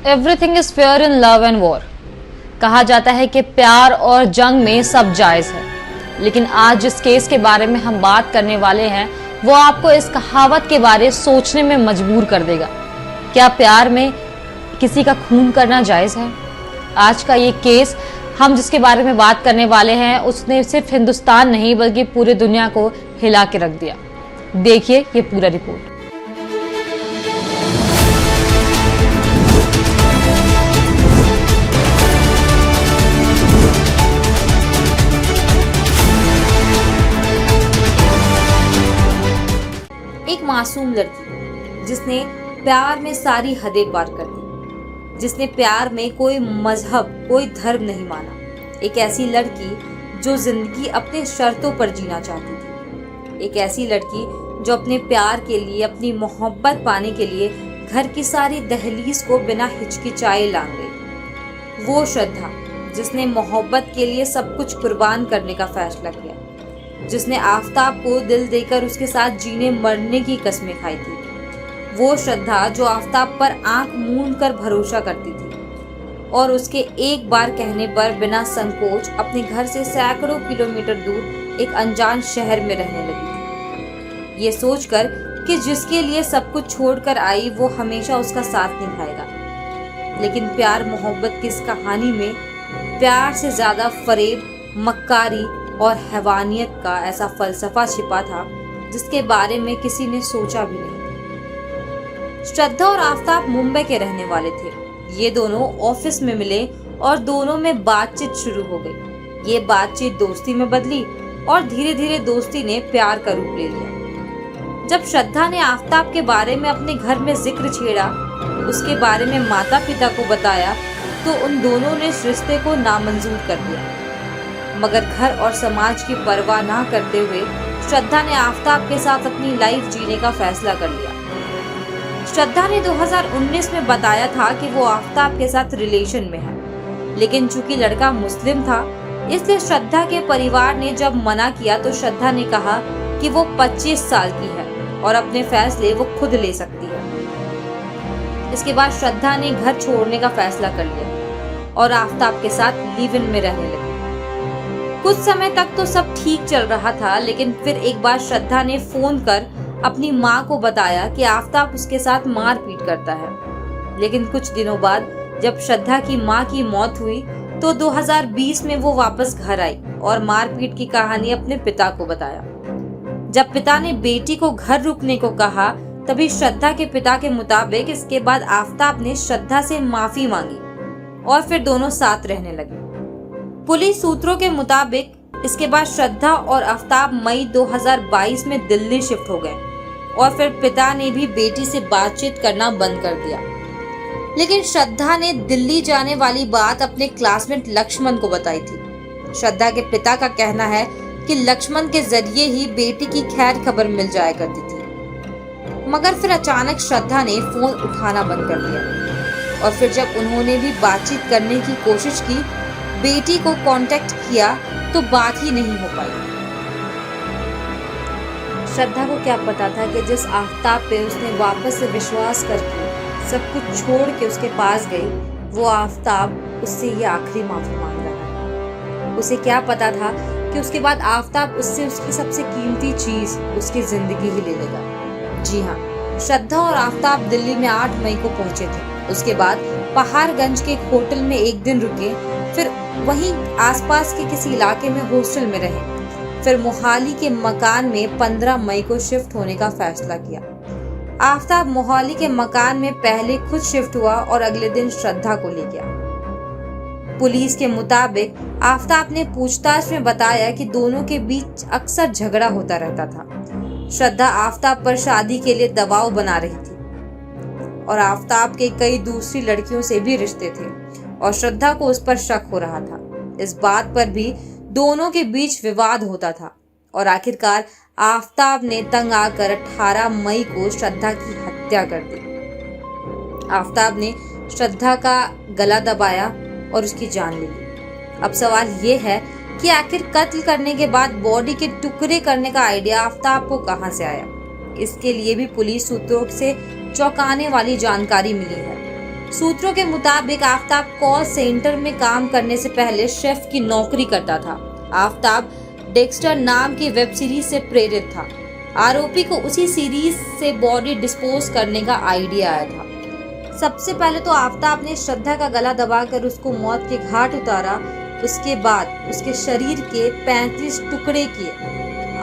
Everything is fair in love and war. कहा जाता है कि प्यार और जंग में सब जायज है, लेकिन आज जिस केस के बारे में हम बात करने वाले हैं वो आपको इस कहावत के बारे सोचने में मजबूर कर देगा। क्या प्यार में किसी का खून करना जायज है? आज का ये केस हम जिसके बारे में बात करने वाले हैं उसने सिर्फ हिंदुस्तान नहीं बल्कि पूरी दुनिया को हिला के रख दिया। देखिए ये पूरा रिपोर्ट। एक मासूम लड़की जिसने प्यार में सारी हदें पार कर दी, जिसने प्यार में कोई मजहब कोई धर्म नहीं माना। एक ऐसी लड़की जो जिंदगी अपने शर्तों पर जीना चाहती थी। एक ऐसी लड़की जो अपने प्यार के लिए, अपनी मोहब्बत पाने के लिए घर की सारी दहलीज को बिना हिचकिचाए लांग गई। वो श्रद्धा जिसने मोहब्बत के लिए सब कुछ कुर्बान करने का फैसला किया, जिसने आफताब को दिल देकर उसके साथ जीने मरने की कस्में खाई थी। वो श्रद्धा जो आफताब पर आंख मूंद कर भरोसा करती थी और उसके एक बार कहने पर बिना संकोच अपने घर से सैकड़ों किलोमीटर दूर एक अनजान शहर में रहने लगी थी, ये सोचकर कि जिसके लिए सब कुछ छोड़कर आई वो हमेशा उसका साथ निभाएगा। लेकिन प्यार मोहब्बत की इस कहानी में प्यार से ज्यादा फरेब, मक्कारी और हैवानियत का ऐसा फलसफा छिपा था जिसके बारे में किसी ने सोचा भी नहीं। श्रद्धा और आफताब मुंबई के रहने वाले थे। ये दोनों ऑफिस में मिले और दोनों में बातचीत शुरू हो गई। ये बातचीत दोस्ती में बदली और धीरे धीरे दोस्ती ने प्यार का रूप ले लिया। जब श्रद्धा ने आफताब के बारे में अपने घर में जिक्र छेड़ा, उसके बारे में माता पिता को बताया, तो उन दोनों ने इस रिश्ते को नामंजूर कर दिया। मगर घर और समाज की परवाह ना करते हुए श्रद्धा ने आफताब के साथ अपनी लाइफ जीने का फैसला कर लिया। श्रद्धा ने 2019 में बताया था कि वो आफताब के साथ रिलेशन में है, लेकिन चूंकि लड़का मुस्लिम था इसलिए श्रद्धा के परिवार ने जब मना किया तो श्रद्धा ने कहा कि वो 25 साल की है और अपने फैसले वो खुद ले सकती है। इसके बाद श्रद्धा ने घर छोड़ने का फैसला कर लिया और आफताब के साथ लिव इन में रहने लगी। कुछ समय तक तो सब ठीक चल रहा था, लेकिन फिर एक बार श्रद्धा ने फोन कर अपनी माँ को बताया कि आफताब उसके साथ मारपीट करता है। लेकिन कुछ दिनों बाद जब श्रद्धा की माँ की मौत हुई तो 2020 में वो वापस घर आई और मारपीट की कहानी अपने पिता को बताया। जब पिता ने बेटी को घर रुकने को कहा तभी श्रद्धा के पिता के मुताबिक इसके बाद आफताब ने श्रद्धा से माफी मांगी और फिर दोनों साथ रहने लगे। पुलिस सूत्रों के मुताबिक इसके बाद श्रद्धा और आफताब मई 2022 में दिल्ली शिफ्ट हो गए और फिर पिता ने भी बेटी से बातचीत करना बंद कर दिया। लेकिन श्रद्धा ने दिल्ली जाने वाली बात अपने क्लासमेट लक्ष्मण को बताई थी। श्रद्धा के पिता का कहना है कि लक्ष्मण के जरिए ही बेटी की खैर खबर मिल जाया करती थी। मगर फिर अचानक श्रद्धा ने फोन उठाना बंद कर दिया और फिर जब उन्होंने भी बातचीत करने की कोशिश की, बेटी को कांटेक्ट किया तो बात ही नहीं हो पाई। श्रद्धा को क्या पता था कि जिस आफताब पे उसने वापस से विश्वास करके सब कुछ छोड़ के उसके पास गई, वो आफताब उससे ये आखिरी माफी मांग रहा है। उसे क्या पता था कि उसके बाद आफताब उससे उसकी सबसे कीमती चीज, उसकी जिंदगी ही ले लेगा। जी हाँ, श्रद्धा और आफताब दिल्ली में 8 मई को पहुंचे थे। उसके बाद पहाड़गंज के एक होटल में एक दिन रुके, फिर वहीं आसपास के किसी इलाके में हॉस्टल में रहे, फिर मोहाली के मकान में 15 मई को शिफ्ट होने का फैसला किया। आफताब मोहाली के मकान में पहले खुद शिफ्ट हुआ और अगले दिन श्रद्धा को ले गया। पुलिस के मुताबिक आफताब ने पूछताछ में बताया कि दोनों के बीच अक्सर झगड़ा होता रहता था। श्रद्धा आफताब पर शादी के लिए दबाव बना रही थी और आफताब के कई दूसरी लड़कियों से भी रिश्ते थे और श्रद्धा को उस पर शक हो रहा था। इस बात पर भी दोनों के बीच विवाद होता था और आखिरकार आफताब ने तंग आकर 18 मई को श्रद्धा की हत्या कर दी। आफताब ने श्रद्धा का गला दबाया और उसकी जान ले ली। अब सवाल ये है कि आखिर कत्ल करने के बाद बॉडी के टुकड़े करने का आइडिया आफताब को कहां से आया। इसके लिए भी पुलिस सूत्रों से चौंकाने वाली जानकारी मिली है। सूत्रों के मुताबिक आफताब कॉल सेंटर में काम करने से पहले शेफ की नौकरी करता था। आफताब डेक्स्टर नाम की वेब सीरीज से प्रेरित था। आरोपी को उसी सीरीज से बॉडी डिस्पोज करने का आइडिया आया था। सबसे पहले तो आफताब ने श्रद्धा का गला दबाकर उसको मौत के घाट उतारा। उसके बाद उसके शरीर के 35 टुकड़े किए।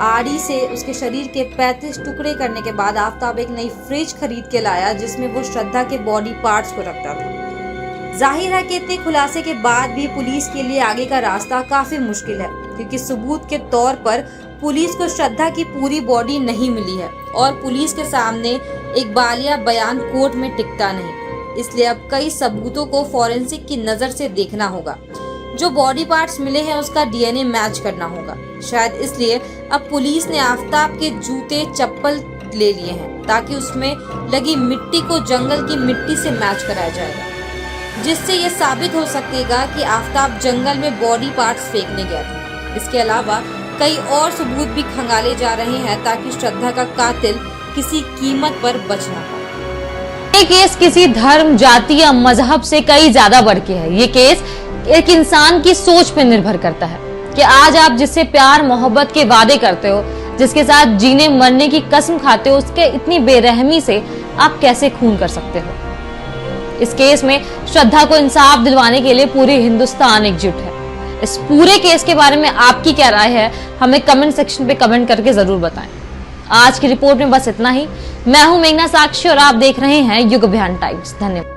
आड़ी से उसके शरीर के 35 टुकड़े करने के बाद आफताब एक नई फ्रिज खरीद के लाया जिसमें वो श्रद्धा के बॉडी पार्ट्स को रखता था। जाहिर है कि इतने खुलासे के बाद भी पुलिस के लिए आगे का रास्ता काफी मुश्किल है, क्योंकि सबूत के तौर पर पुलिस को श्रद्धा की पूरी बॉडी नहीं मिली है और पुलिस के सामने एक बालिया बयान कोर्ट में टिकता नहीं। इसलिए अब कई सबूतों को फॉरेंसिक की नजर से देखना होगा। जो बॉडी पार्ट्स मिले हैं उसका डीएनए मैच करना होगा। शायद इसलिए अब पुलिस ने आफताब के जूते चप्पल ले लिए हैं ताकि उसमें लगी मिट्टी को जंगल की मिट्टी से मैच कराया जाएगा, जिससे ये साबित हो सकेगा कि आफताब जंगल में बॉडी पार्ट्स फेंकने गया था। इसके अलावा कई और सबूत भी खंगाले जा रहे हैं ताकि श्रद्धा का कातिल किसी कीमत पर बच ना पाए। ये केस किसी धर्म, जाति या मजहब से कई ज्यादा बढ़ के है। ये केस एक इंसान की सोच पर निर्भर करता है कि आज आप जिससे प्यार मोहब्बत के वादे करते हो, जिसके साथ जीने मरने की कसम खाते हो, उसके इतनी बेरहमी से आप कैसे खून कर सकते हो। इस केस में श्रद्धा को इंसाफ दिलवाने के लिए पूरे हिंदुस्तान एकजुट है। इस पूरे केस के बारे में आपकी क्या राय है, हमें कमेंट सेक्शन पे कमेंट करके जरूर बताएं। आज की रिपोर्ट में बस इतना ही। मैं हूं मेघना साक्षी और आप देख रहे हैं युग अभियान टाइम्स। धन्यवाद।